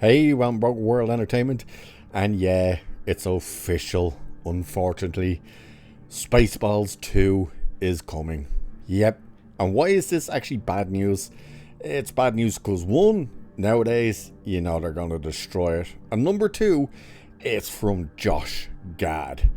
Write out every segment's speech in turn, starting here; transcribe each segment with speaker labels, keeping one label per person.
Speaker 1: Hey, Broke World Entertainment, and yeah, it's official, unfortunately. Spaceballs 2 is coming. Yep. And why is this actually bad news? It's bad news because one, nowadays, you know they're going to destroy it. And number two, it's from Josh Gad.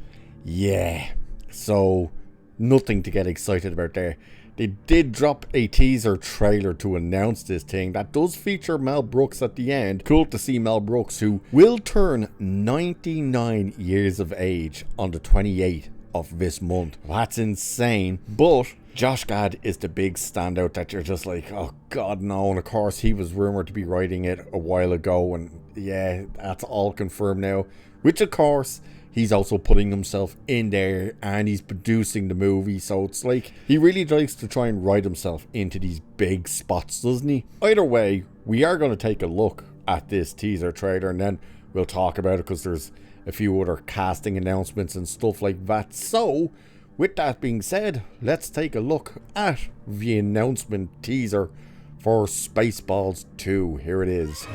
Speaker 1: Yeah. So, nothing to get excited about there. They did drop a teaser trailer to announce this thing that does feature Mel Brooks at the end. Cool to see Mel Brooks, who will turn 99 years of age on the 28th of this month. That's insane. But Josh Gad is the big standout that you're just like, oh god no. And of course he was rumored to be writing it a while ago, and yeah, that's all confirmed now. Which of course, he's also putting himself in there and he's producing the movie, so it's like he really likes to try and write himself into these big spots, doesn't he? Either way, we are going to take a look at this teaser trailer and then we'll talk about it because there's a few other casting announcements and stuff like that. So, with that being said, let's take a look at the announcement teaser for Spaceballs 2. Here it is.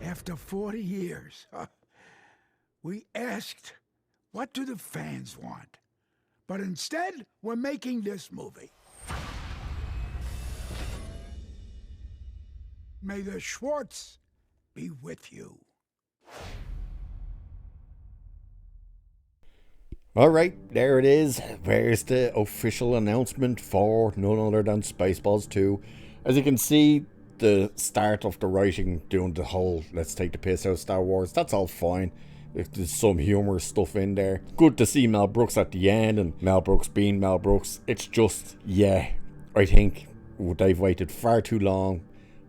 Speaker 2: After 40 years, we asked, what do the fans want? But instead, we're making this movie. May the Schwartz be with you.
Speaker 1: Alright, there it is. There's the official announcement for none other than Spaceballs 2. As you can see, the start of the writing doing the whole let's take the piss out of Star Wars, that's all fine. There's some humorous stuff in there. Good to see Mel Brooks at the end, and Mel Brooks being Mel Brooks. It's just, yeah, I think they've waited far too long.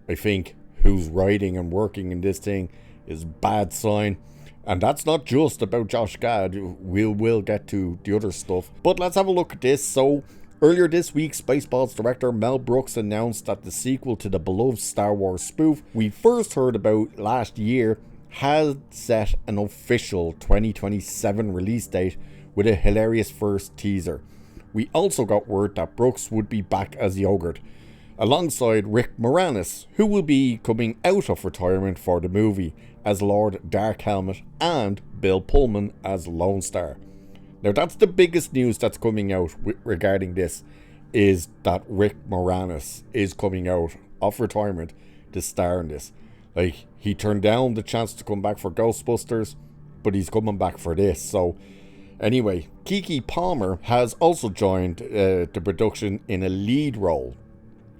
Speaker 1: I think who's writing and working in this thing is a bad sign. And that's not just about Josh Gad. We'll get to the other stuff. But let's have a look at this. So, earlier this week, Spaceballs director Mel Brooks announced that the sequel to the beloved Star Wars spoof we first heard about last year has set an official 2027 release date with a hilarious first teaser. We also got word that Brooks would be back as Yogurt, alongside Rick Moranis, who will be coming out of retirement for the movie as Lord Darkhelmet, and Bill Pullman as Lone Star. Now that's the biggest news that's coming out regarding this, is that Rick Moranis is coming out of retirement to star in this. Like, he turned down the chance to come back for Ghostbusters, but he's coming back for this. So anyway, Keke Palmer has also joined the production in a lead role.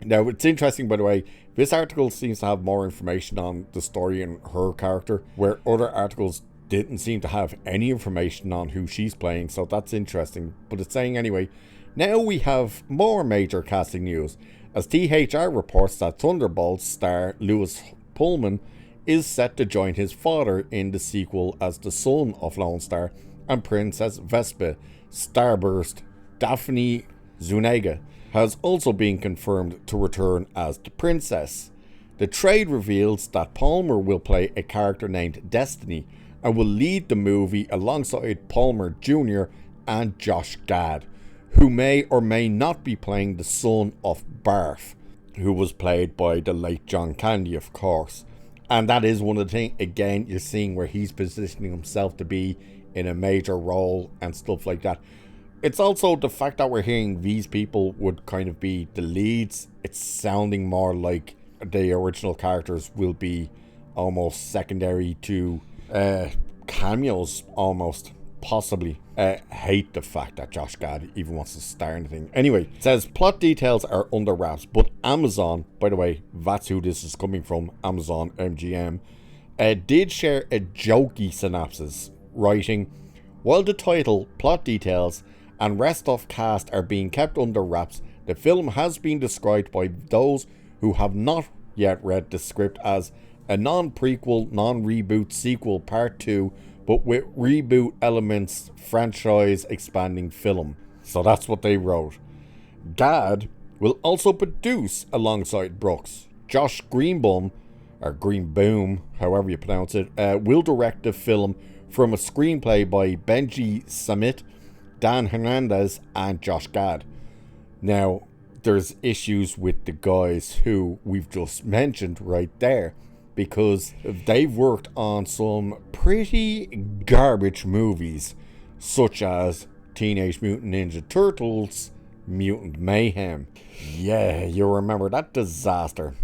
Speaker 1: Now it's interesting, by the way, this article seems to have more information on the story and her character, where other articles didn't seem to have any information on who she's playing, so that's interesting. But it's saying anyway, now we have more major casting news, as THR reports that Thunderbolts star Lewis Pullman is set to join his father in the sequel as the son of Lone Star, and Princess Vespa Starburst Daphne Zuniga has also been confirmed to return as the princess. The trade reveals that Palmer will play a character named Destiny and will lead the movie alongside Palmer Jr. and Josh Gad, who may or may not be playing the son of Barf, who was played by the late John Candy, of course. And that is one of the things, again, you're seeing where he's positioning himself to be in a major role and stuff like that. It's also the fact that we're hearing these people would kind of be the leads. It's sounding more like the original characters will be almost secondary to cameos, almost. Possibly. Hate the fact that Josh Gad even wants to star in the thing. Anyway, it says plot details are under wraps, but Amazon, by the way, that's who this is coming from, Amazon MGM, did share a jokey synopsis, writing, while the title, plot details, and rest of cast are being kept under wraps, the film has been described by those who have not yet read the script as a non-prequel, non-reboot sequel part 2, but with reboot elements, franchise expanding film. So that's what they wrote. Gad will also produce alongside Brooks. Josh Greenbaum, or Greenboom, however you pronounce it, will direct the film from a screenplay by Benji Samit, Dan Hernandez, and Josh Gad. Now, there's issues with the guys who we've just mentioned right there, because they've worked on some pretty garbage movies, such as Teenage Mutant Ninja Turtles, Mutant Mayhem. Yeah, you remember that disaster.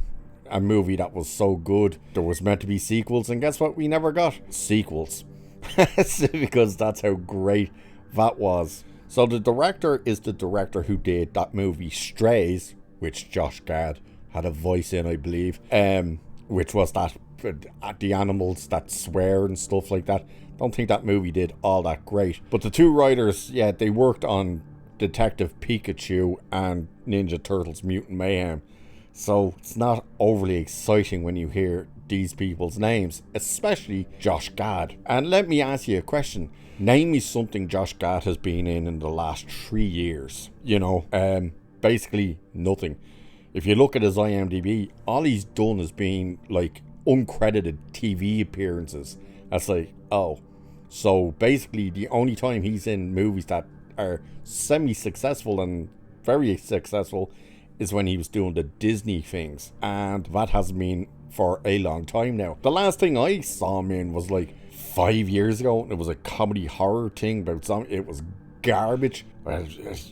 Speaker 1: A movie that was so good. There was meant to be sequels, and guess what? We never got sequels. Because that's how great that was. So the director is the director who did that movie Strays, which Josh Gad had a voice in, I believe. Which was that the animals that swear and stuff like that. Don't think that movie did all that great. But the two writers, yeah, they worked on Detective Pikachu and Ninja Turtles Mutant Mayhem. So it's not overly exciting when you hear these people's names, especially Josh Gad. And let me ask you a question. Name me something Josh Gad has been in the last 3 years. You know, basically nothing. If you look at his IMDb, all he's done is being like uncredited TV appearances. That's like, oh. So basically the only time he's in movies that are semi-successful and very successful is when he was doing the Disney things. And that hasn't been for a long time now. The last thing I saw him in was like 5 years ago. It was a comedy horror thing about something. It was garbage.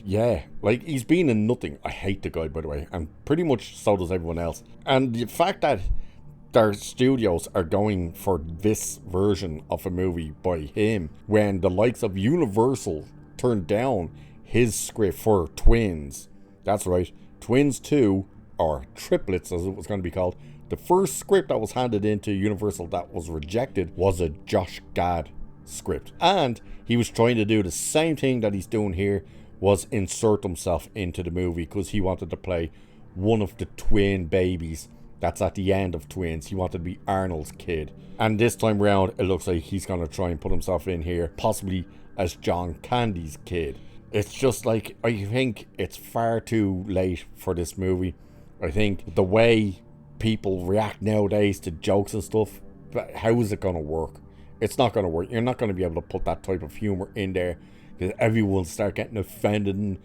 Speaker 1: Yeah, like he's been in nothing. I hate the guy, by the way, and pretty much so does everyone else. And the fact that their studios are going for this version of a movie by him, when the likes of Universal turned down his script for Twins. That's right, Twins 2, or Triplets as it was going to be called. The first script that was handed into Universal that was rejected was a Josh Gad script, and he was trying to do the same thing that he's doing here, was insert himself into the movie because he wanted to play one of the twin babies that's at the end of Twins. He wanted to be Arnold's kid, and this time around it looks like he's going to try and put himself in here, possibly as John Candy's kid. It's just like, I think it's far too late for this movie. I think the way people react nowadays to jokes and stuff, how is it going to work? It's not going to work. You're not going to be able to put that type of humor in there, because everyone will start getting offended and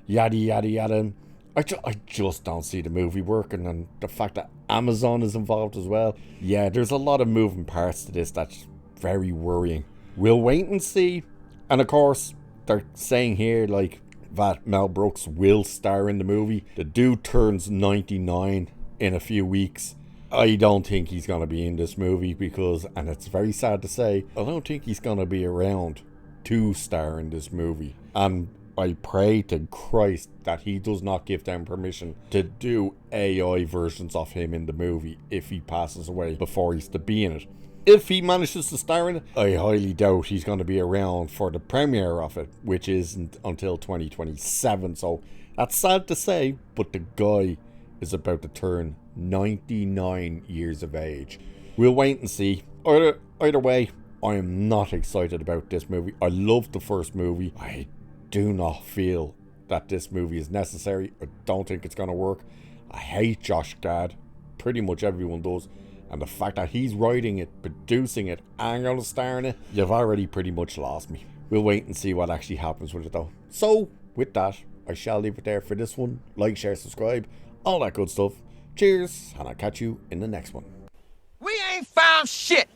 Speaker 1: yada yada yada. I just don't see the movie working, and the fact that Amazon is involved as well. Yeah, there's a lot of moving parts to this that's very worrying. We'll wait and see. And of course, they're saying here like that Mel Brooks will star in the movie. The dude turns 99 in a few weeks. I don't think he's going to be in this movie because, and it's very sad to say, I don't think he's going to be around to star in this movie. And I pray to Christ that he does not give them permission to do AI versions of him in the movie if he passes away before he's to be in it. If he manages to star in it, I highly doubt he's going to be around for the premiere of it, which isn't until 2027. So that's sad to say, but the guy is about to turn 99 years of age. We'll wait and see. Either way, I am not excited about this movie. I loved the first movie. I do not feel that this movie is necessary. I don't think it's going to work. I hate Josh Gad. Pretty much everyone does. And the fact that he's writing it, producing it, and going to star in it, you've already pretty much lost me. We'll wait and see what actually happens with it though. So, with that, I shall leave it there for this one. Like, share, subscribe, all that good stuff. Cheers, and I'll catch you in the next one.
Speaker 3: We ain't found shit.